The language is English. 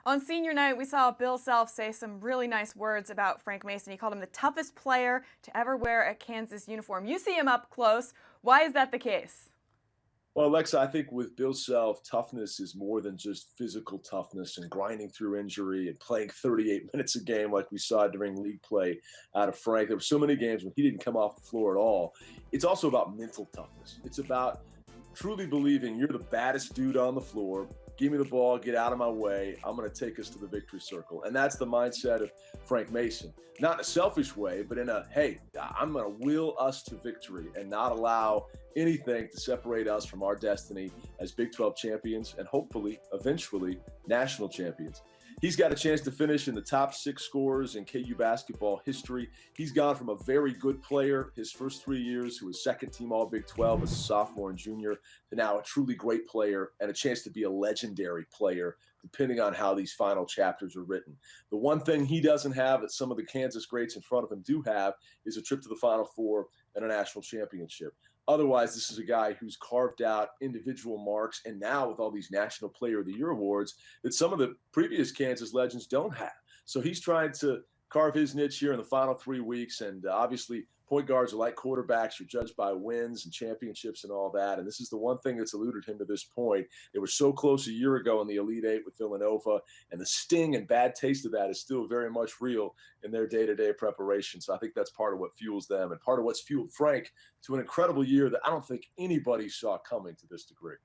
On senior night, we saw Bill Self say some really nice words about Frank Mason. He called him the toughest player to ever wear a Kansas uniform. You see him up close. Why is that the case? Well, Alexa, I think with Bill Self, toughness is more than just physical toughness and grinding through injury and playing 38 minutes a game like we saw during league play out of Frank. There were so many games when he didn't come off the floor at all. It's also about mental toughness. It's about truly believing you're the baddest dude on the floor. Give me the ball, get out of my way. I'm going to take us to the victory circle. And that's the mindset of Frank Mason. Not in a selfish way, but in a, hey, I'm going to will us to victory and not allow anything to separate us from our destiny as Big 12 champions and hopefully, eventually, national champions. He's got a chance to finish in the top 6 scorers in KU basketball history. He's gone from a very good player his first 3 years, who was second team All Big 12 as a sophomore and junior, to now a truly great player and a chance to be a legendary player, depending on how these final chapters are written. The one thing he doesn't have that some of the Kansas greats in front of him do have is a trip to the Final Four and a national championship. Otherwise, this is a guy who's carved out individual marks, and now with all these National Player of the Year awards that some of the previous Kansas legends don't have. So he's trying to carve his niche here in the final 3 weeks, and obviously point guards are like quarterbacks. You're judged by wins and championships and all that, and this is the one thing that's eluded him to this point. They were so close a year ago in the Elite Eight with Villanova, and the sting and bad taste of that is still very much real in their day-to-day preparation. So I think that's part of what fuels them and part of what's fueled Frank to an incredible year that I don't think anybody saw coming to this degree.